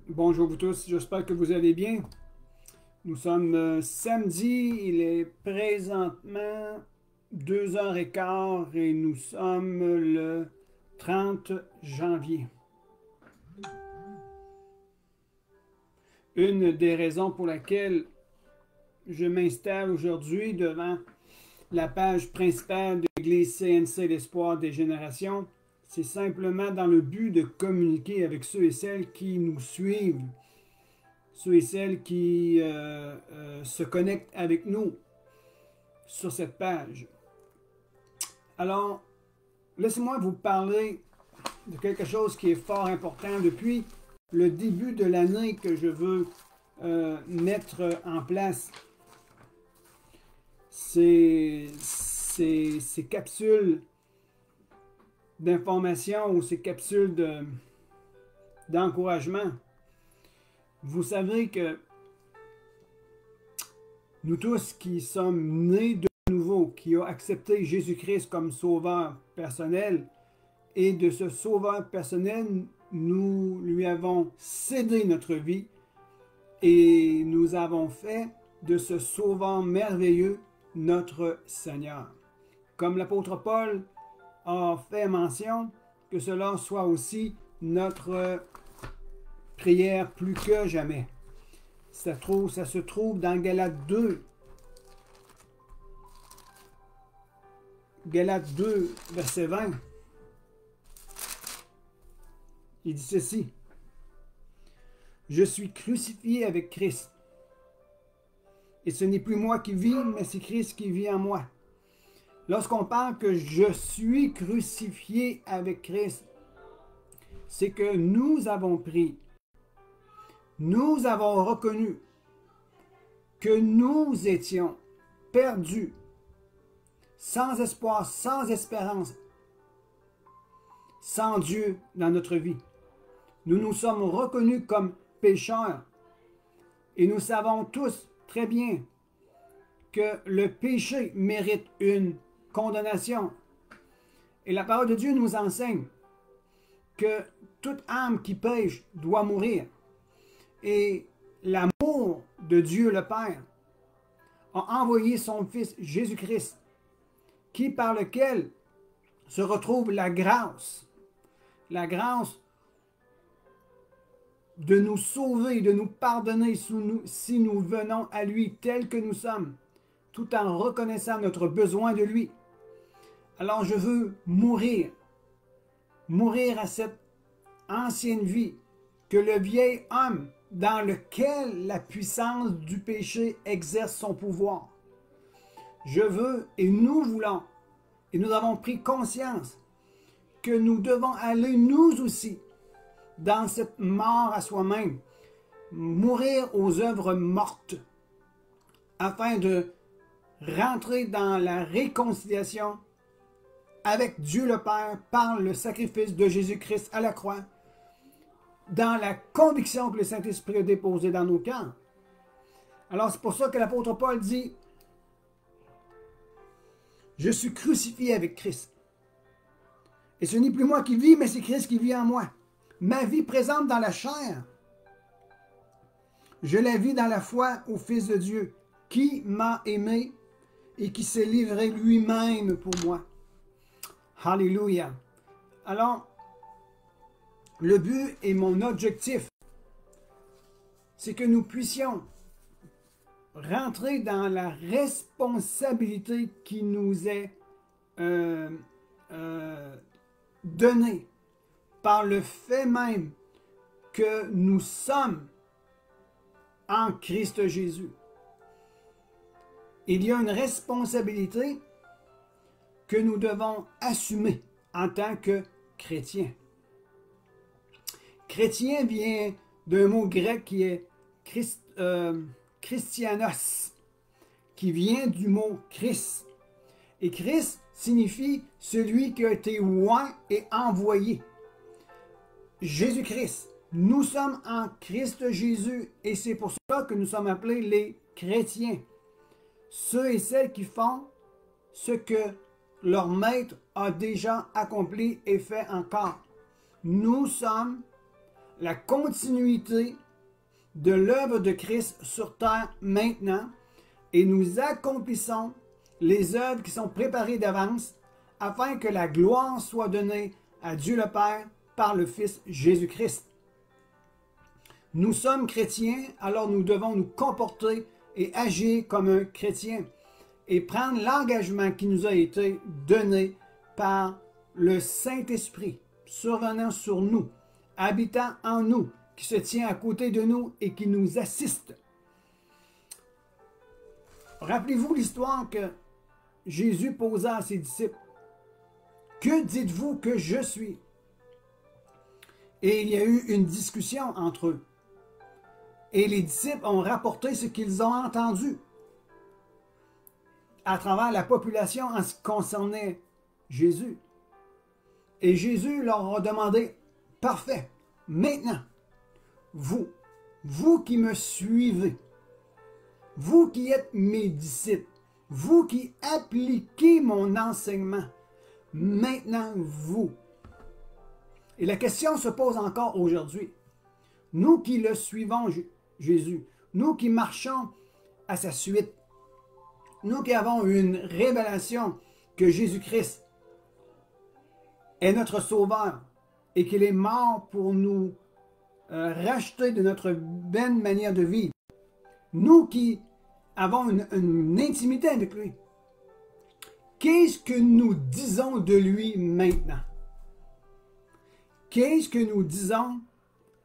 Bonjour vous tous, j'espère que vous allez bien. Nous sommes samedi, il est présentement 2h15 et nous sommes le 30 janvier. Une des raisons pour laquelle je m'installe aujourd'hui devant la page principale de l'Église CNC l'Espoir des générations, c'est simplement dans le but de communiquer avec ceux et celles qui nous suivent, ceux et celles qui se connectent avec nous sur cette page. Alors, laissez-moi vous parler de quelque chose qui est fort important depuis le début de l'année que je veux mettre en place. Ces capsules d'information ou ces capsules d'encouragement. Vous savez que nous tous qui sommes nés de nouveau, qui ont accepté Jésus-Christ comme sauveur personnel, et de ce sauveur personnel, nous lui avons cédé notre vie et nous avons fait de ce sauveur merveilleux notre Seigneur. Comme l'apôtre Paul a fait mention, que cela soit aussi notre prière plus que jamais. Ça se trouve dans Galates 2. Galates 2, verset 20. Il dit ceci. Je suis crucifié avec Christ. Et ce n'est plus moi qui vis, mais c'est Christ qui vit en moi. Lorsqu'on parle que je suis crucifié avec Christ, c'est que nous avons pris, nous avons reconnu que nous étions perdus, sans espoir, sans espérance, sans Dieu dans notre vie. Nous nous sommes reconnus comme pécheurs et nous savons tous très bien que le péché mérite une condamnation. Et la parole de Dieu nous enseigne que toute âme qui pêche doit mourir. Et l'amour de Dieu le Père a envoyé son Fils Jésus-Christ, qui par lequel se retrouve la grâce de nous sauver, de nous pardonner si nous venons à lui tel que nous sommes, tout en reconnaissant notre besoin de lui. Alors je veux mourir à cette ancienne vie, que le vieil homme dans lequel la puissance du péché exerce son pouvoir. Je veux et nous voulons, et nous avons pris conscience que nous devons aller nous aussi dans cette mort à soi-même, mourir aux œuvres mortes, afin de rentrer dans la réconciliation avec Dieu le Père par le sacrifice de Jésus-Christ à la croix, dans la conviction que le Saint-Esprit a déposée dans nos cœurs. Alors c'est pour ça que l'apôtre Paul dit « Je suis crucifié avec Christ. Et ce n'est plus moi qui vis, mais c'est Christ qui vit en moi. Ma vie présente dans la chair, je la vis dans la foi au Fils de Dieu, qui m'a aimé et qui s'est livré lui-même pour moi. » Alléluia. Alors, le but et mon objectif, c'est que nous puissions rentrer dans la responsabilité qui nous est donnée par le fait même que nous sommes en Christ Jésus. Il y a une responsabilité que nous devons assumer en tant que chrétiens. Chrétien vient d'un mot grec qui est Christianos, qui vient du mot Christ. Et Christ signifie celui qui a été oint et envoyé. Jésus-Christ. Nous sommes en Christ Jésus et c'est pour cela que nous sommes appelés les chrétiens. Ceux et celles qui font ce que leur maître a déjà accompli et fait encore. Nous sommes la continuité de l'œuvre de Christ sur terre maintenant et nous accomplissons les œuvres qui sont préparées d'avance afin que la gloire soit donnée à Dieu le Père par le Fils Jésus-Christ. Nous sommes chrétiens, alors nous devons nous comporter et agir comme un chrétien et prendre l'engagement qui nous a été donné par le Saint-Esprit survenant sur nous, habitant en nous, qui se tient à côté de nous et qui nous assiste. Rappelez-vous l'histoire que Jésus posa à ses disciples. Que dites-vous que je suis? Et il y a eu une discussion entre eux. Et les disciples ont rapporté ce qu'ils ont entendu à travers la population en ce qui concernait Jésus. Et Jésus leur a demandé, parfait, maintenant, vous qui me suivez, vous qui êtes mes disciples, vous qui appliquez mon enseignement, maintenant vous. Et la question se pose encore aujourd'hui. Nous qui le suivons, Jésus, nous qui marchons à sa suite, nous qui avons une révélation que Jésus-Christ est notre Sauveur et qu'il est mort pour nous racheter de notre vaine manière de vivre, nous qui avons une intimité avec lui, qu'est-ce que nous disons de lui maintenant? Qu'est-ce que nous disons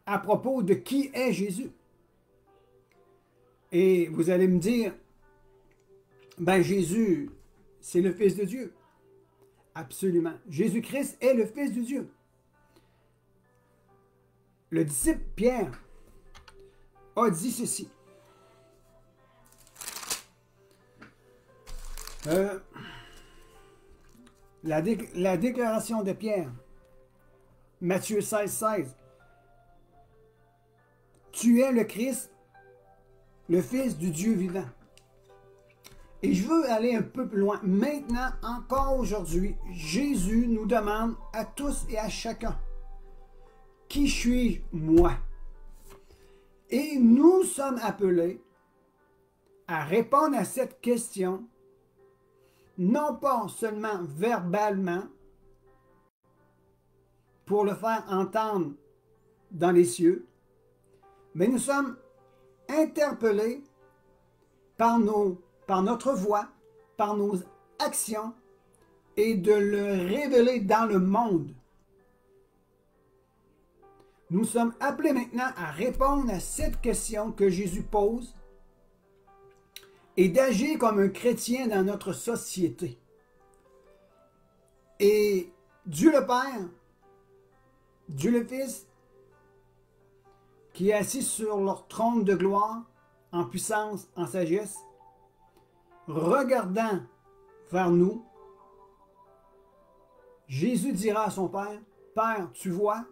à propos de qui est Jésus? Et vous allez me dire, ben Jésus, c'est le Fils de Dieu. Absolument. Jésus-Christ est le Fils de Dieu. Le disciple Pierre a dit ceci. La déclaration de Pierre, Matthieu 16, 16. Tu es le Christ, le Fils du Dieu vivant. Et je veux aller un peu plus loin. Maintenant, encore aujourd'hui, Jésus nous demande à tous et à chacun, qui suis-je moi? Et nous sommes appelés à répondre à cette question, non pas seulement verbalement, pour le faire entendre dans les cieux, mais nous sommes interpellés par notre voix, par nos actions, et de le révéler dans le monde. Nous sommes appelés maintenant à répondre à cette question que Jésus pose et d'agir comme un chrétien dans notre société. Et Dieu le Père, Dieu le Fils, qui est assis sur leur trône de gloire, en puissance, en sagesse, regardant vers nous, Jésus dira à son Père, « Père, tu vois,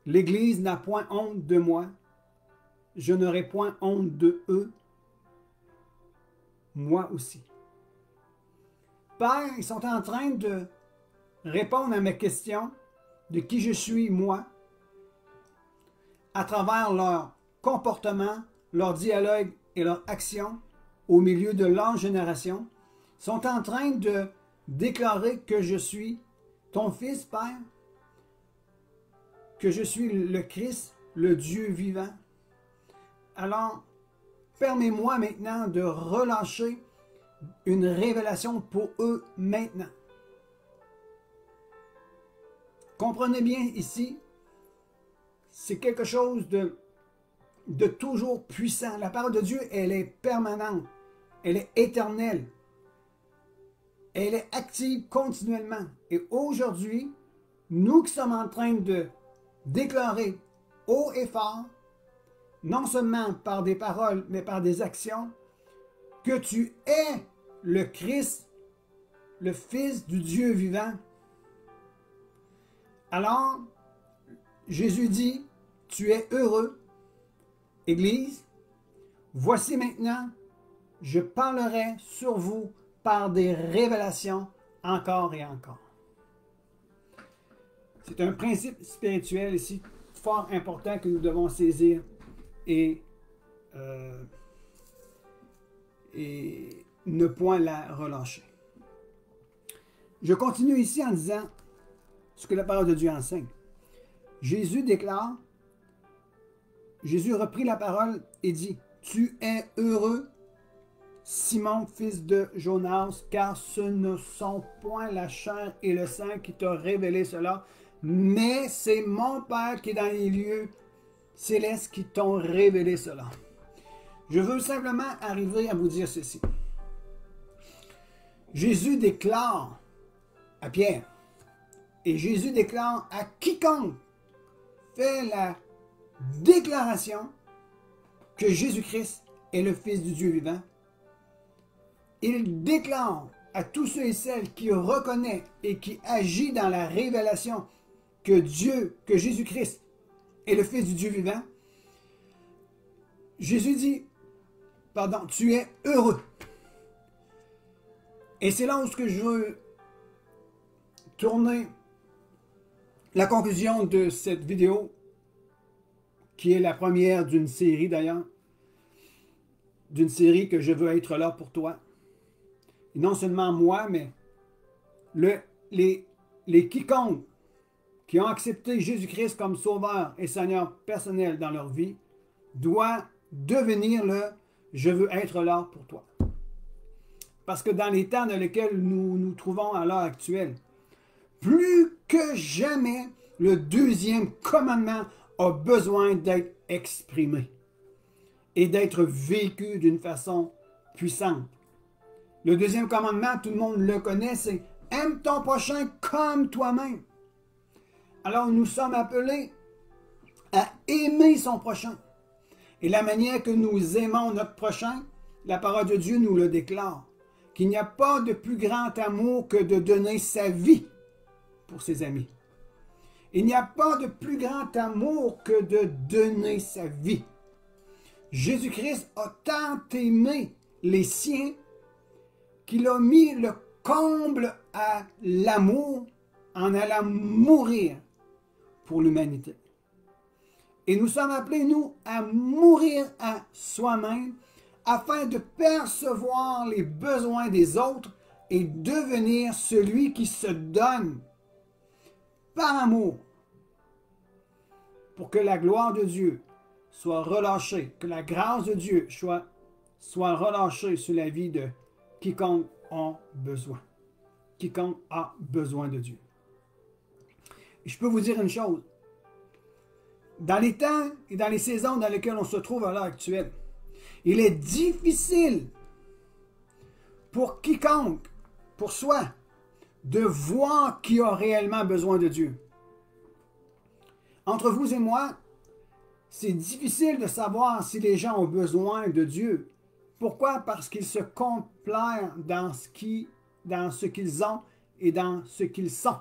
l'Église n'a point honte de moi, je n'aurai point honte de eux, moi aussi. » Père, ils sont en train de répondre à mes questions de qui je suis, moi, à travers leur comportement, leur dialogue et leur action au milieu de leur génération, sont en train de déclarer que je suis ton Fils, Père, que je suis le Christ, le Dieu vivant. Alors, permets-moi maintenant de relâcher une révélation pour eux maintenant. Comprenez bien ici, c'est quelque chose de toujours puissant. La parole de Dieu, elle est permanente, elle est éternelle, elle est active continuellement. Et aujourd'hui, nous qui sommes en train de déclarer haut et fort, non seulement par des paroles, mais par des actions, que tu es le Christ, le Fils du Dieu vivant. Alors, Jésus dit, tu es heureux, Église, voici maintenant, je parlerai sur vous par des révélations encore et encore. C'est un principe spirituel ici fort important que nous devons saisir et ne point la relâcher. Je continue ici en disant ce que la parole de Dieu enseigne. Jésus déclare, Jésus reprit la parole et dit, « Tu es heureux, Simon, fils de Jonas, car ce ne sont point la chair et le sang qui t'ont révélé cela, mais c'est mon Père qui est dans les lieux célestes qui t'ont révélé cela. » Je veux simplement arriver à vous dire ceci. Jésus déclare à Pierre, et Jésus déclare à quiconque fait la déclaration que Jésus-Christ est le Fils du Dieu vivant. Il déclare à tous ceux et celles qui reconnaissent et qui agissent dans la révélation que Jésus-Christ est le Fils du Dieu vivant. Jésus dit, pardon, tu es heureux. Et c'est là où je veux tourner la conclusion de cette vidéo, qui est la première d'une série d'ailleurs, d'une série que je veux être là pour toi. Et non seulement moi, mais les quiconques qui ont accepté Jésus-Christ comme sauveur et Seigneur personnel dans leur vie, doivent devenir le « je veux être là pour toi ». Parce que dans les temps dans lesquels nous nous trouvons à l'heure actuelle, plus que jamais, le deuxième commandement a besoin d'être exprimé et d'être vécu d'une façon puissante. Le deuxième commandement, tout le monde le connaît, c'est « aime ton prochain comme toi-même ». Alors nous sommes appelés à aimer son prochain. Et la manière que nous aimons notre prochain, la parole de Dieu nous le déclare, qu'il n'y a pas de plus grand amour que de donner sa vie pour ses amis. Il n'y a pas de plus grand amour que de donner sa vie. Jésus-Christ a tant aimé les siens qu'il a mis le comble à l'amour en allant mourir pour l'humanité. Et nous sommes appelés, nous, à mourir à soi-même afin de percevoir les besoins des autres et devenir celui qui se donne par amour pour que la gloire de Dieu soit relâchée, que la grâce de Dieu soit relâchée sur la vie de quiconque a besoin. Quiconque a besoin de Dieu. Et je peux vous dire une chose. Dans les temps et dans les saisons dans lesquelles on se trouve à l'heure actuelle, il est difficile pour quiconque, pour soi, de voir qui a réellement besoin de Dieu. Entre vous et moi, c'est difficile de savoir si les gens ont besoin de Dieu. Pourquoi? Parce qu'ils se complairent dans ce qu'ils ont et dans ce qu'ils sont.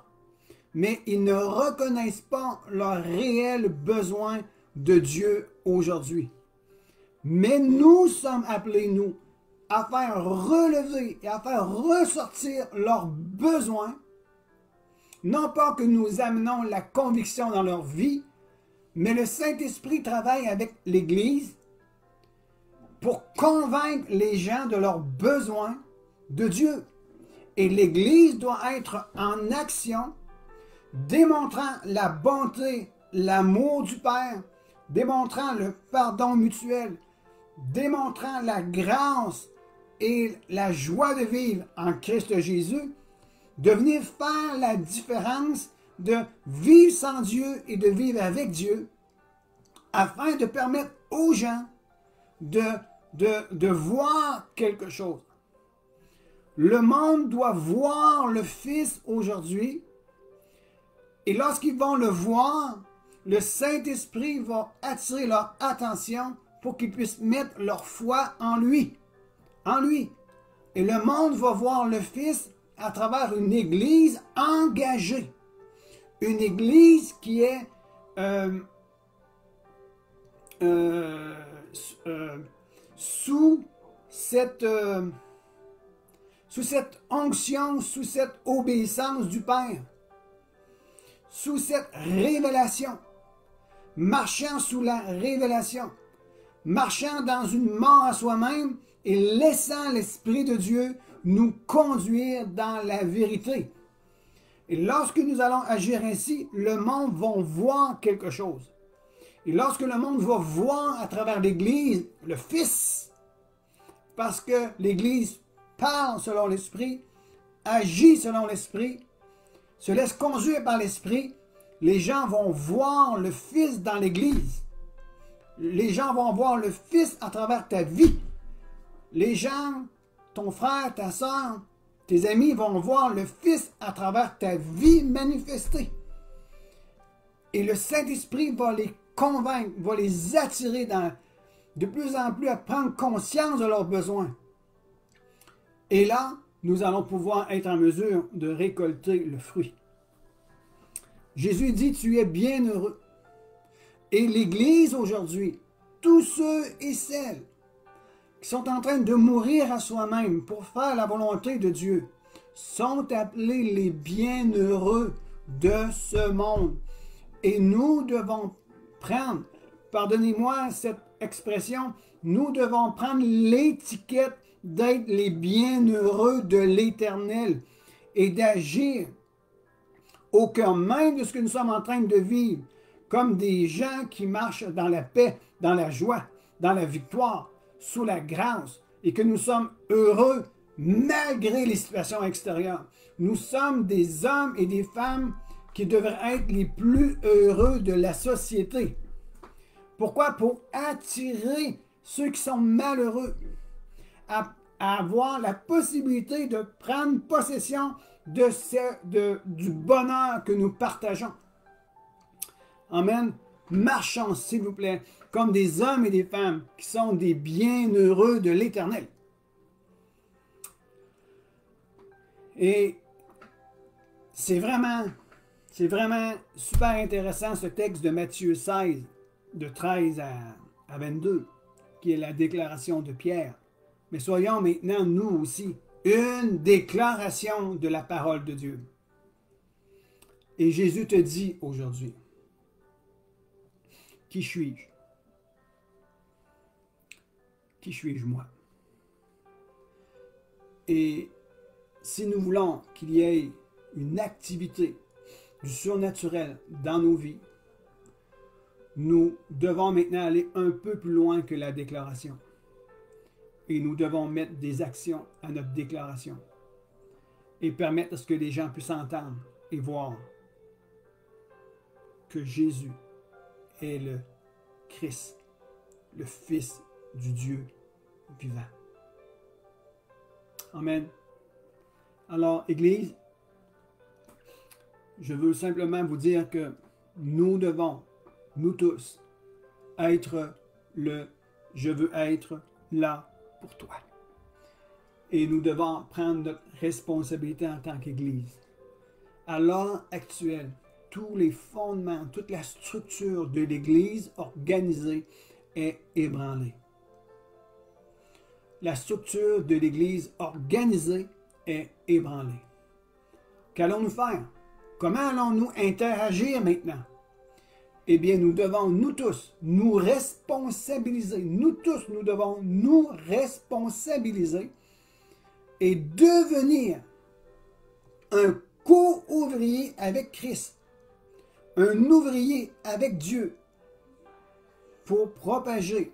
Mais ils ne reconnaissent pas leur réel besoin de Dieu aujourd'hui. Mais nous sommes appelés, nous, à faire relever et à faire ressortir leurs besoins, non pas que nous amenons la conviction dans leur vie, mais le Saint-Esprit travaille avec l'Église pour convaincre les gens de leurs besoins de Dieu. Et l'Église doit être en action, démontrant la bonté, l'amour du Père, démontrant le pardon mutuel, démontrant la grâce et la joie de vivre en Christ Jésus, de venir faire la différence de vivre sans Dieu et de vivre avec Dieu, afin de permettre aux gens de voir quelque chose. Le monde doit voir le Fils aujourd'hui, et lorsqu'ils vont le voir, le Saint-Esprit va attirer leur attention pour qu'ils puissent mettre leur foi en lui. En lui. Et le monde va voir le Fils à travers une Église engagée. Une Église qui est sous cette onction, sous cette obéissance du Père, sous cette révélation. marchant sous la révélation, marchant dans une mort à soi-même et laissant l'Esprit de Dieu nous conduire dans la vérité. Et lorsque nous allons agir ainsi, le monde va voir quelque chose. Et lorsque le monde va voir à travers l'Église le Fils, parce que l'Église parle selon l'Esprit, agit selon l'Esprit, se laisse conduire par l'Esprit, les gens vont voir le Fils dans l'Église. Les gens vont voir le Fils à travers ta vie. Les gens, ton frère, ta soeur, tes amis vont voir le Fils à travers ta vie manifestée. Et le Saint-Esprit va les convaincre, va les attirer de plus en plus à prendre conscience de leurs besoins. Et là, nous allons pouvoir être en mesure de récolter le fruit. Jésus dit, tu es bienheureux. Et l'Église aujourd'hui, tous ceux et celles qui sont en train de mourir à soi-même pour faire la volonté de Dieu, sont appelés les bienheureux de ce monde. Et nous devons prendre, pardonnez-moi cette expression, nous devons prendre l'étiquette d'être les bienheureux de l'Éternel et d'agir au cœur même de ce que nous sommes en train de vivre, comme des gens qui marchent dans la paix, dans la joie, dans la victoire, sous la grâce, et que nous sommes heureux malgré les situations extérieures. Nous sommes des hommes et des femmes qui devraient être les plus heureux de la société. Pourquoi? Pour attirer ceux qui sont malheureux à avoir la possibilité de prendre possession du bonheur que nous partageons. Amen. Marchons, s'il vous plaît, comme des hommes et des femmes qui sont des bienheureux de l'Éternel. Et c'est vraiment super intéressant ce texte de Matthieu 16, de 13 à 22, qui est la déclaration de Pierre. Mais soyons maintenant, nous aussi, une déclaration de la parole de Dieu. Et Jésus te dit aujourd'hui, qui suis-je? Qui suis-je moi? Et si nous voulons qu'il y ait une activité du surnaturel dans nos vies, nous devons maintenant aller un peu plus loin que la déclaration. Et nous devons mettre des actions à notre déclaration et permettre à ce que les gens puissent entendre et voir que Jésus est le Christ, le Fils du Dieu vivant. Amen. Alors, Église, je veux simplement vous dire que nous devons, nous tous, être le « je veux être là pour toi ». Et nous devons prendre notre responsabilité en tant qu'Église. À l'heure actuelle, tous les fondements, toute la structure de l'Église organisée est ébranlée. La structure de l'Église organisée est ébranlée. Qu'allons-nous faire? Comment allons-nous interagir maintenant? Eh bien, nous devons, nous tous, nous responsabiliser. Nous tous, nous devons nous responsabiliser et devenir un co-ouvrier avec Christ, un ouvrier avec Dieu pour propager,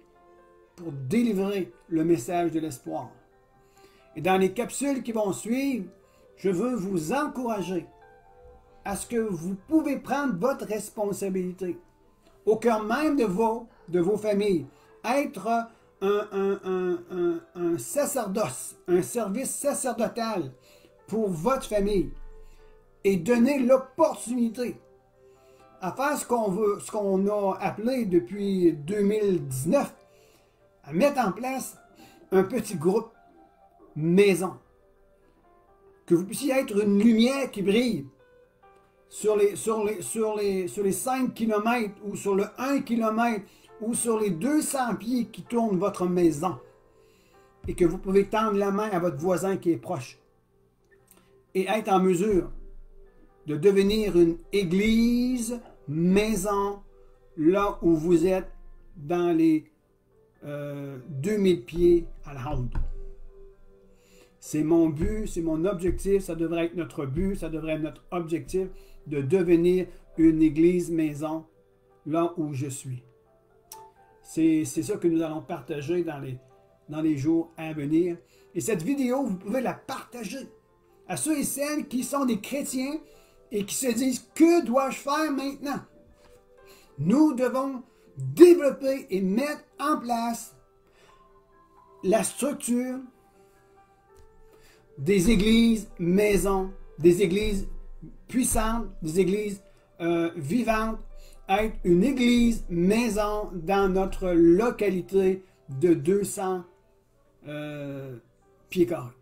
pour délivrer le message de l'espoir. Et dans les capsules qui vont suivre, je veux vous encourager à ce que vous pouvez prendre votre responsabilité au cœur même de vos familles. Être un sacerdoce, un service sacerdotal pour votre famille et donner l'opportunité à faire ce qu'on veut, ce qu'on a appelé depuis 2019, à mettre en place un petit groupe maison. Que vous puissiez être une lumière qui brille sur les 5 km ou sur le 1 km ou sur les 200 pieds qui tournent votre maison et que vous pouvez tendre la main à votre voisin qui est proche et être en mesure de devenir une église maison là où vous êtes dans les 2000 pieds à la ronde. C'est mon but, c'est mon objectif, ça devrait être notre but, ça devrait être notre objectif de devenir une église maison là où je suis. C'est ça que nous allons partager dans les jours à venir. Et cette vidéo, vous pouvez la partager à ceux et celles qui sont des chrétiens et qui se disent « Que dois-je faire maintenant? » Nous devons développer et mettre en place la structure des églises maisons, des églises puissantes, des églises vivantes, être une église maison dans notre localité de 200 pieds carrés.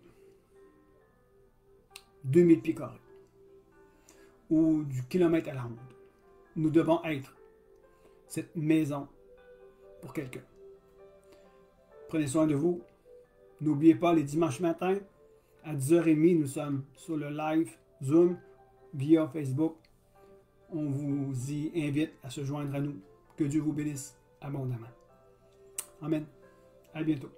2000 pieds carrés. Ou du kilomètre à la ronde. Nous devons être cette maison pour quelqu'un. Prenez soin de vous. N'oubliez pas, les dimanches matins, à 10h30, nous sommes sur le live Zoom via Facebook. On vous y invite à se joindre à nous. Que Dieu vous bénisse abondamment. Amen. À bientôt.